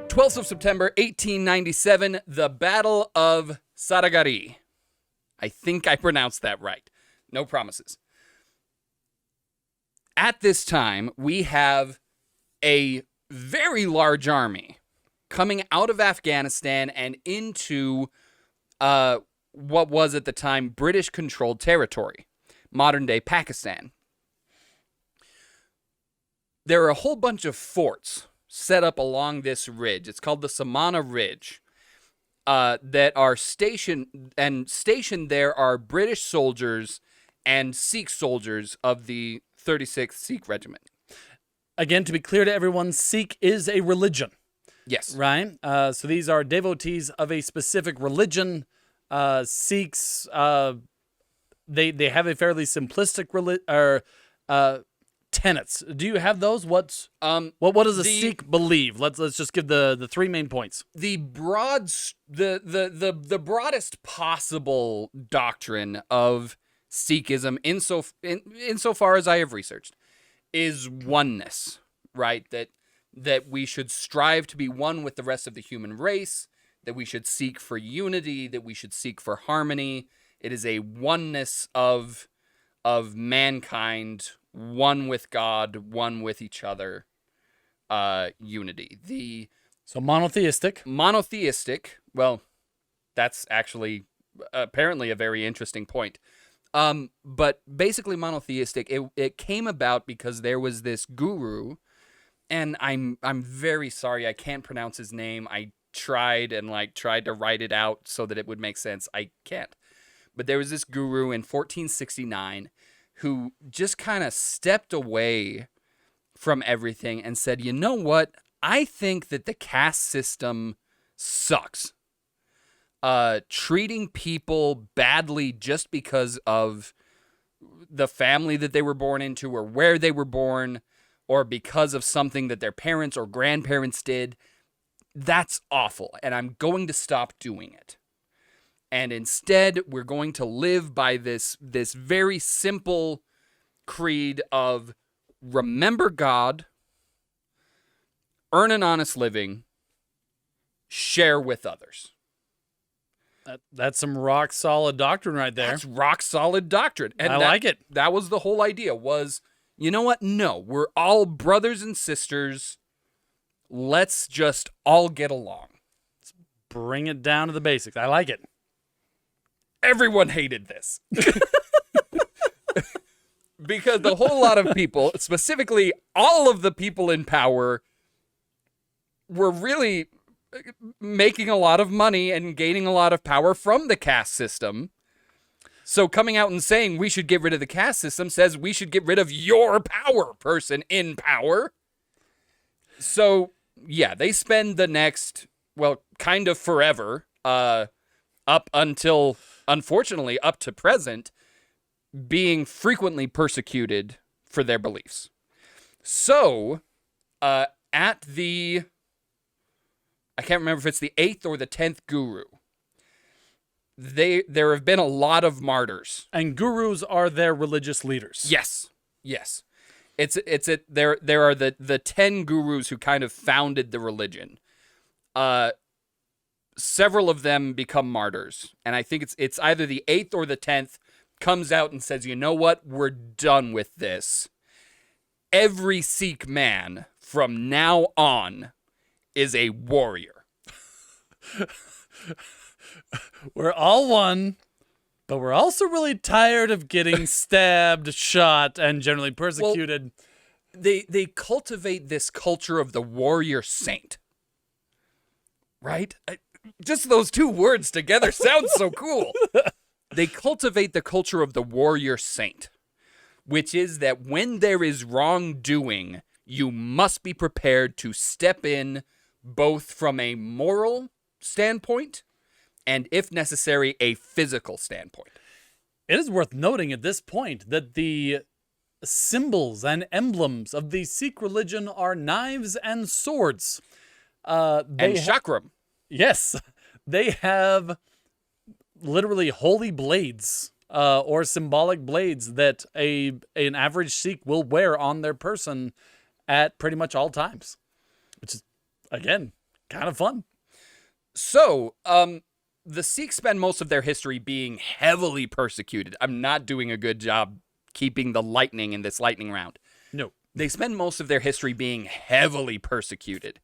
12th of September, 1897, the Battle of Saragahri. I think I pronounced that right. No promises. At this time, we have a very large army coming out of Afghanistan and into what was at the time British-controlled territory, modern-day Pakistan. There are a whole bunch of forts set up along this ridge. It's called the Samana Ridge. That are stationed there are British soldiers and Sikh soldiers of the 36th Sikh Regiment. Again, to be clear to everyone, Sikh is a religion. Yes. Right? So these are devotees of a specific religion. Sikhs, they have a fairly simplistic tenets. Do you have those? What does a Sikh believe? Let's just give the three main points. The broadest possible doctrine of Sikhism, insofar as I have researched, is oneness. Right? That we should strive to be one with the rest of the human race. That we should seek for unity. That we should seek for harmony. It is a oneness of mankind. One with God, one with each other, unity. So monotheistic. Monotheistic, well, that's actually apparently a very interesting point. But basically monotheistic, it came about because there was this guru, and I'm very sorry, I can't pronounce his name. I tried to write it out so that it would make sense. I can't. But there was this guru in 1469 who just kind of stepped away from everything and said, you know what? I think that the caste system sucks. Treating people badly just because of the family that they were born into or where they were born or because of something that their parents or grandparents did, that's awful. And I'm going to stop doing it. And instead, we're going to live by this very simple creed of remember God, earn an honest living, share with others. That's some rock solid doctrine right there. That's rock solid doctrine. And I like it. That was the whole idea was, you know what? No, we're all brothers and sisters. Let's just all get along. Let's bring it down to the basics. I like it. Everyone hated this. Because the whole lot of people, specifically all of the people in power, were really making a lot of money and gaining a lot of power from the caste system. So coming out and saying we should get rid of the caste system says we should get rid of your power, person in power. So, yeah, they spend the next, well, kind of forever, up until, unfortunately, up to present, being frequently persecuted for their beliefs. So, at the, I can't remember if it's the 8th or the 10th guru, there have been a lot of martyrs. And gurus are their religious leaders. Yes. There are the 10 gurus who kind of founded the religion. Several of them become martyrs, and I think it's either the 8th or the 10th comes out and says, you know what, we're done with this. Every Sikh man from now on is a warrior. We're all one, but we're also really tired of getting stabbed, shot, and generally persecuted. Well, they cultivate this culture of the warrior saint, right? Just those two words together sounds so cool. They cultivate the culture of the warrior saint, which is that when there is wrongdoing, you must be prepared to step in both from a moral standpoint and, if necessary, a physical standpoint. It is worth noting at this point that the symbols and emblems of the Sikh religion are knives and swords. And chakram. Yes, they have literally holy blades or symbolic blades that an average Sikh will wear on their person at pretty much all times, which is, again, Kind of fun. So, the Sikhs spend most of their history being heavily persecuted. I'm not doing a good job keeping the lightning in this lightning round. No. They spend most of their history being heavily persecuted.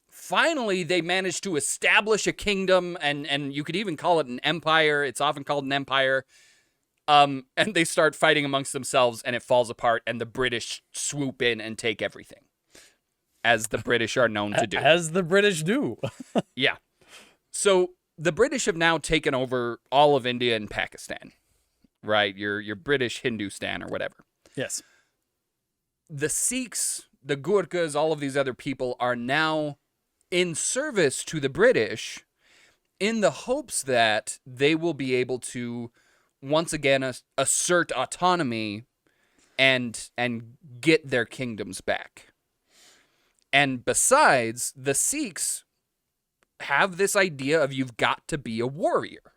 Finally, they managed to establish a kingdom, and you could even call it an empire. It's often called an empire. And they start fighting amongst themselves, and it falls apart, and the British swoop in and take everything, as the British are known to do. As the British do. Yeah. So the British have now taken over all of India and Pakistan, right? Your British Hindustan or whatever. Yes. The Sikhs, the Gurkhas, all of these other people are now in service to the British in the hopes that they will be able to once again assert autonomy and get their kingdoms back. And besides, the Sikhs have this idea of you've got to be a warrior.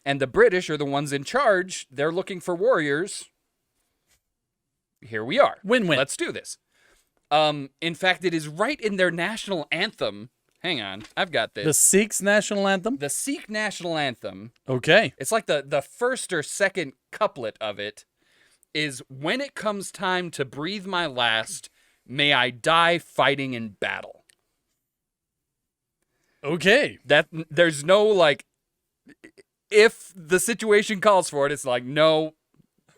And the British are the ones in charge. They're looking for warriors. Here we are. Win-win. Let's do this. In fact, it is right in their national anthem. Hang on, I've got this. The Sikhs' national anthem? The Sikh national anthem. Okay. It's like the first or second couplet of it is, when it comes time to breathe my last, may I die fighting in battle. Okay. That there's no like, if the situation calls for it, it's like, no,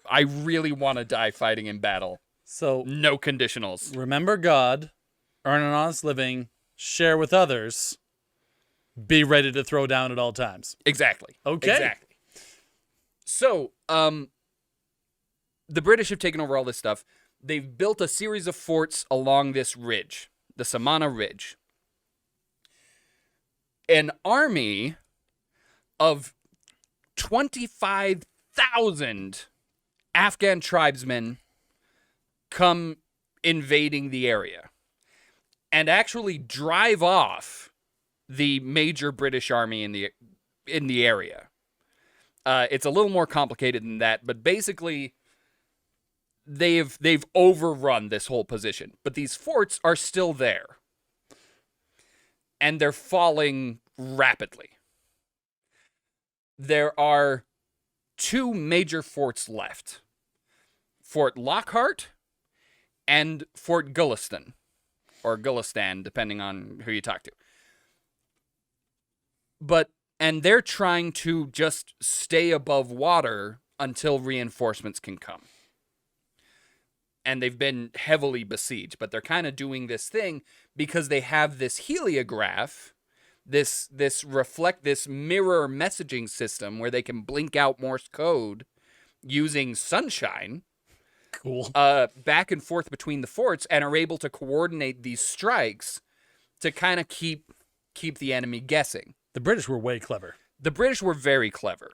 I really want to die fighting in battle. So No conditionals. remember God, earn an honest living, share with others, be ready to throw down at all times. Exactly. Okay. Exactly. So, the British have taken over all this stuff. They've built a series of forts along this ridge, the Samana Ridge. An army of 25,000 Afghan tribesmen come invading the area and actually drive off the major British army in the area. It's a little more complicated than that, but basically they've overrun this whole position. But these forts are still there, and they're falling rapidly. There are two major forts left: Fort Lockhart and Fort Gulistan, or Gulistan, depending on who you talk to. And they're trying to just stay above water until reinforcements can come. And they've been heavily besieged, but they're kind of doing this thing because they have this heliograph, this mirror messaging system where they can blink out Morse code using sunshine. Cool. Back and forth between the forts, and are able to coordinate these strikes to kind of keep the enemy guessing. The British were way clever. The British were very clever.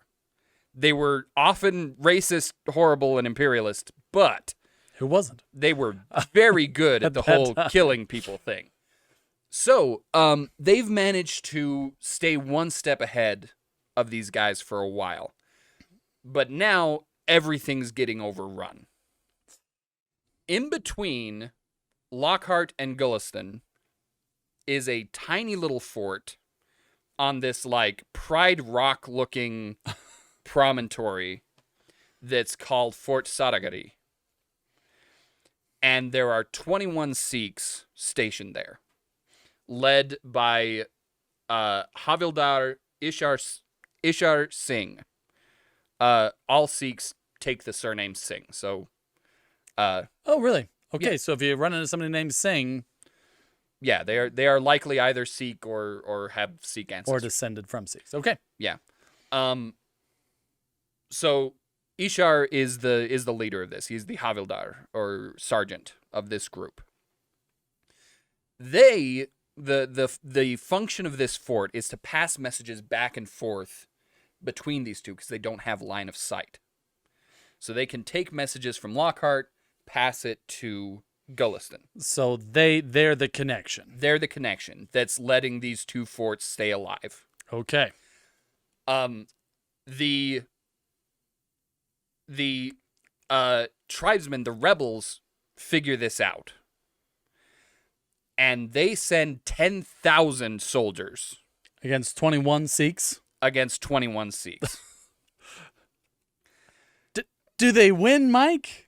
They were often racist, horrible, and imperialist, but Who wasn't? they were very good at the that whole time. killing people thing. So, they've managed to stay one step ahead of these guys for a while. But now everything's getting overrun. In between Lockhart and Gulistan is a tiny little fort on this like Pride Rock looking promontory that's called Fort Saragahri. And there are 21 Sikhs stationed there, led by Havildar Ishar Singh. All Sikhs take the surname Singh, so Oh, really? Okay, Yeah. so if you run into somebody named Singh yeah, they are likely either Sikh or have Sikh or ancestors. descended from Sikhs. Okay. Yeah. So Ishar is the leader of this. He's the Havildar or sergeant of this group. The function of this fort is to pass messages back and forth between these two because they don't have line of sight. So they can take messages from Lockhart, pass it to Gulistan. So they're the connection. They're the connection that's letting these two forts stay alive. Okay. The tribesmen, the rebels, figure this out. and they send 10,000 soldiers Against 21 Sikhs. against 21 Sikhs. Do they win, Mike?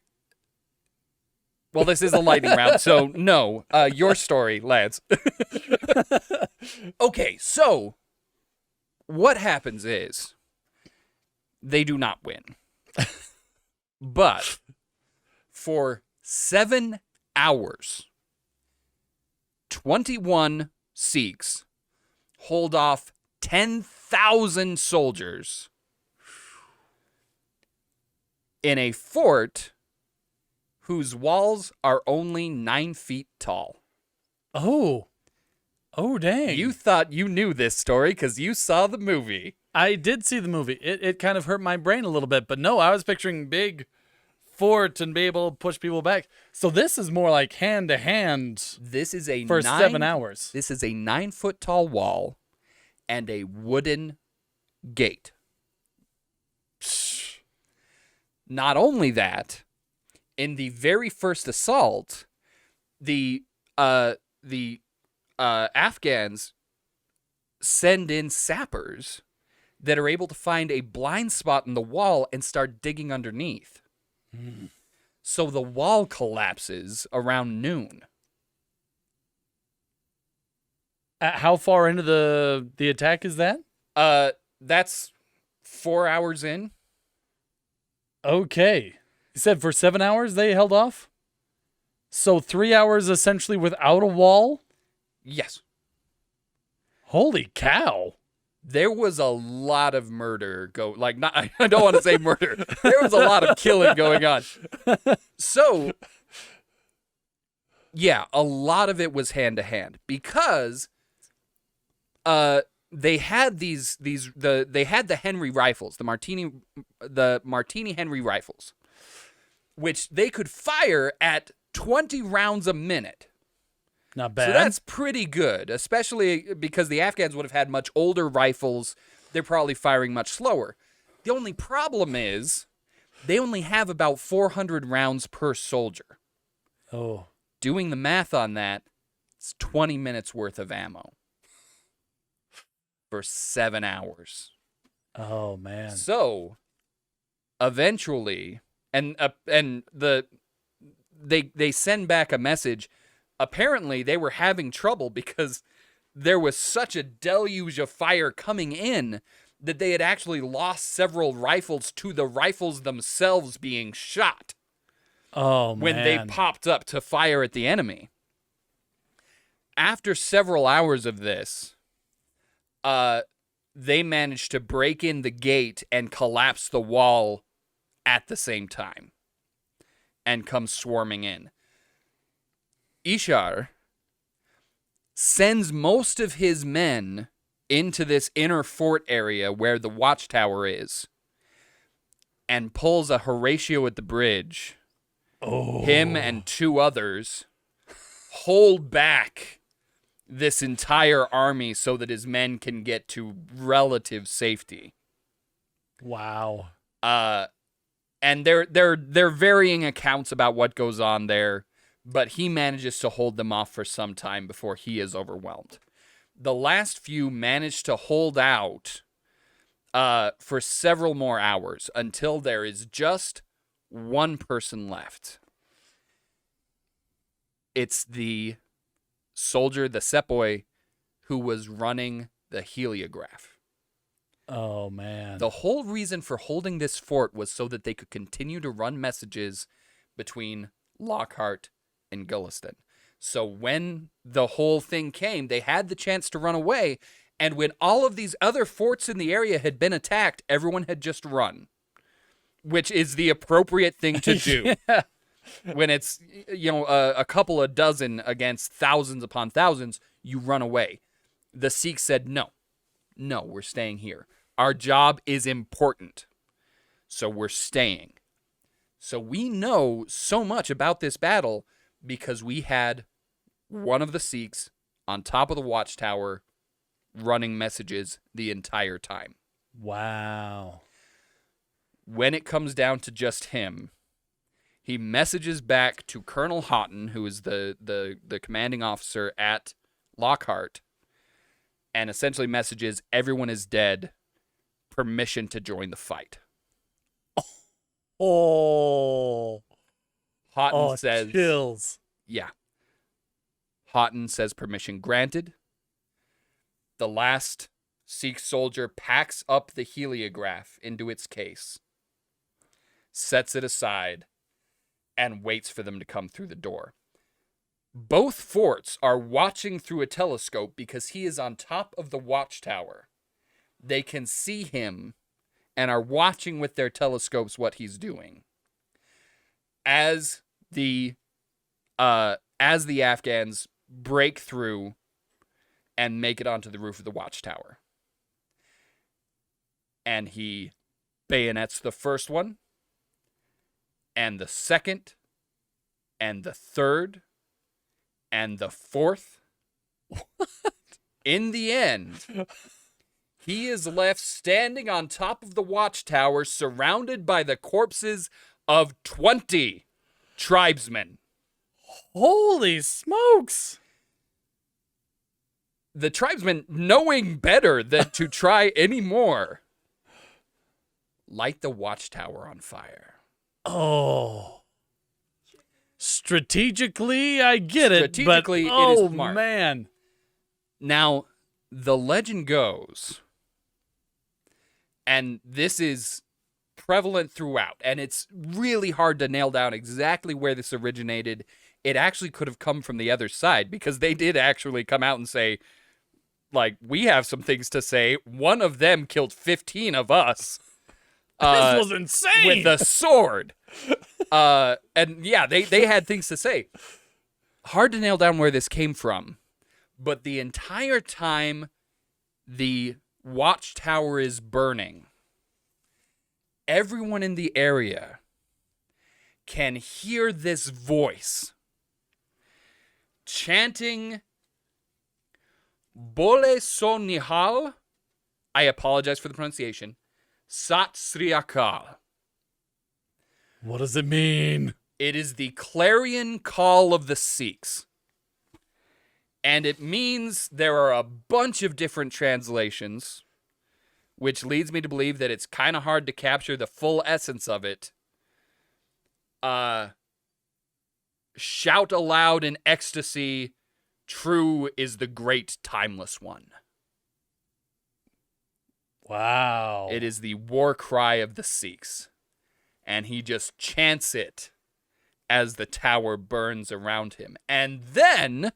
Well, this is a lightning round, so no. Your story, lads. Okay, so what happens is they do not win. But for 7 hours, 21 Sikhs hold off 10,000 soldiers in a fort whose walls are only 9 feet tall. Oh, dang. You thought you knew this story because you saw the movie. I did see the movie. It kind of hurt my brain a little bit, but no, I was picturing big fort and be able to push people back. So this is more like hand to hand. This is a for 7 hours. This is a 9-foot tall wall and a wooden gate. Not only that, in the very first assault, the Afghans send in sappers that are able to find a blind spot in the wall and start digging underneath. So the wall collapses around noon. How far into the attack is that? That's 4 hours in. Okay. You said for 7 hours they held off? So 3 hours essentially without a wall? Yes. Holy cow. There was a lot of murder I don't want to say murder. There was a lot of killing going on. So, yeah, a lot of it was hand to hand because they had they had the Henry rifles, the Martini Henry rifles, which they could fire at 20 rounds a minute. Not bad. So that's pretty good, especially because the Afghans would have had much older rifles. They're probably firing much slower. The only problem is they only have about 400 rounds per soldier. Oh. Doing the math on that, it's 20 minutes worth of ammo for 7 hours. Oh, man. So, eventually, they send back a message. Apparently, they were having trouble because there was such a deluge of fire coming in that they had actually lost several rifles to the rifles themselves being shot. Oh, man. When they popped up to fire at the enemy. After several hours of this, they managed to break in the gate and collapse the wall at the same time and come swarming in. Ishar sends most of his men into this inner fort area where the watchtower is and pulls a Horatio at the bridge. Him and 2 others hold back this entire army so that his men can get to relative safety. Wow. And they're varying accounts about what goes on there, but he manages to hold them off for some time before he is overwhelmed. The last few managed to hold out for several more hours until there is just one person left. It's the soldier, the sepoy, who was running the heliograph. Oh, man. The whole reason for holding this fort was so that they could continue to run messages between Lockhart and Gulliston. So when the whole thing came, they had the chance to run away, and when all of these other forts in the area had been attacked, everyone had just run, which is the appropriate thing to do. Yeah. When it's, a couple of dozen against thousands upon thousands, you run away. The Sikhs said, no, we're staying here. Our job is important, so we're staying. So we know so much about this battle because we had one of the Sikhs on top of the watchtower running messages the entire time. Wow. When it comes down to just him, He messages back to Colonel Houghton, who is the commanding officer at Lockhart, and essentially messages, everyone is dead, permission to join the fight. Oh. Houghton says... chills. Yeah. Houghton says permission granted. The last Sikh soldier packs up the heliograph into its case, sets it aside, and waits for them to come through the door. Both forts are watching through a telescope because he is on top of the watchtower. They can see him and are watching with their telescopes what he's doing. As the Afghans break through and make it onto the roof of the watchtower. And he bayonets the first one, and the second, and the third, and the fourth. What? In the end, he is left standing on top of the watchtower, surrounded by the corpses of 20 tribesmen. Holy smokes! The tribesmen, knowing better than to try any more, light the watchtower on fire. Oh. Strategically, I get it, but Strategically, oh, it is smart. Man. Now, the legend goes, and this is prevalent throughout, and it's really hard to nail down exactly where this originated. It actually could have come from the other side, because they did actually come out and say, like, we have some things to say. One of them killed 15 of us. This was insane. With a sword. And yeah, they had things to say. Hard to nail down where this came from. But the entire time the watchtower is burning, everyone in the area can hear this voice chanting Bole So Nihal. I apologize for the pronunciation. Sat Sri Akal. What does it mean? It is the clarion call of the Sikhs. And it means there are a bunch of different translations, which leads me to believe that it's kind of hard to capture the full essence of it. Shout aloud in ecstasy, true is the great timeless one. Wow. It is the war cry of the Sikhs. And he just chants it as the tower burns around him. And then...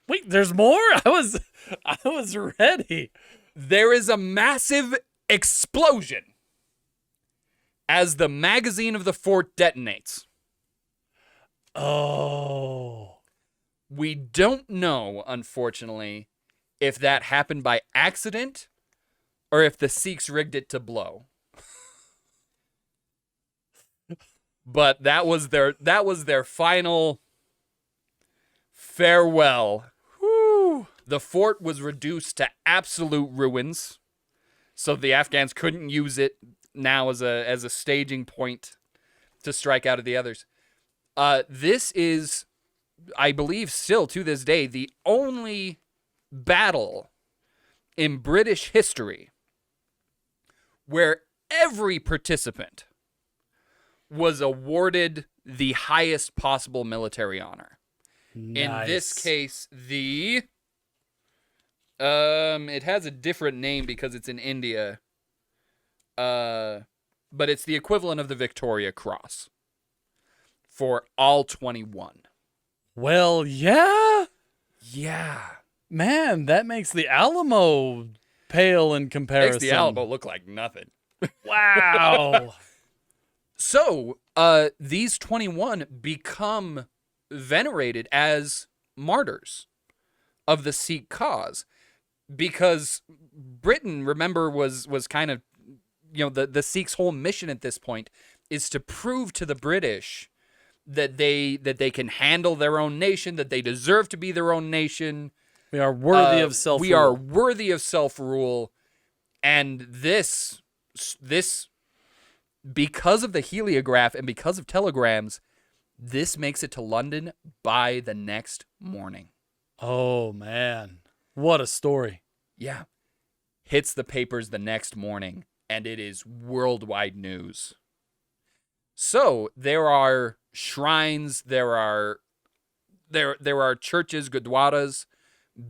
Wait, there's more? I was ready. There is a massive explosion as the magazine of the fort detonates. Oh. We don't know, unfortunately, if that happened by accident or if the Sikhs rigged it to blow. But that was their final farewell. Whew. The fort was reduced to absolute ruins, so the Afghans couldn't use it now as a staging point to strike out at the others. This is, I believe, still to this day, the only battle in British history where every participant was awarded the highest possible military honor. Nice. In this case, it has a different name because it's in India. But it's the equivalent of the Victoria Cross for all 21. Well, yeah. Yeah. Man, that makes the Alamo pale in comparison. Makes the Alamo look like nothing. Wow. So, these 21 become venerated as martyrs of the Sikh cause because Britain, remember, was kind of, the Sikhs' whole mission at this point is to prove to the British that they can handle their own nation, that they deserve to be their own nation. We are worthy of self-rule. We are worthy of self-rule, and this because of the heliograph and because of telegrams, this makes it to London by the next morning. Oh, man. What a story. Yeah. Hits the papers the next morning, and it is worldwide news. So there are shrines, there are churches, gurdwaras,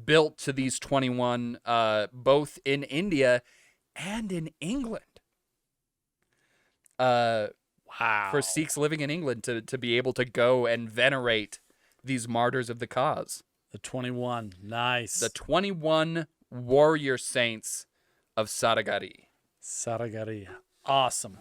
built to these 21, both in India and in England. Wow. For Sikhs living in England to be able to go and venerate these martyrs of the cause. The 21. Nice. The 21 warrior saints of Saragahri. Saragahri. Awesome.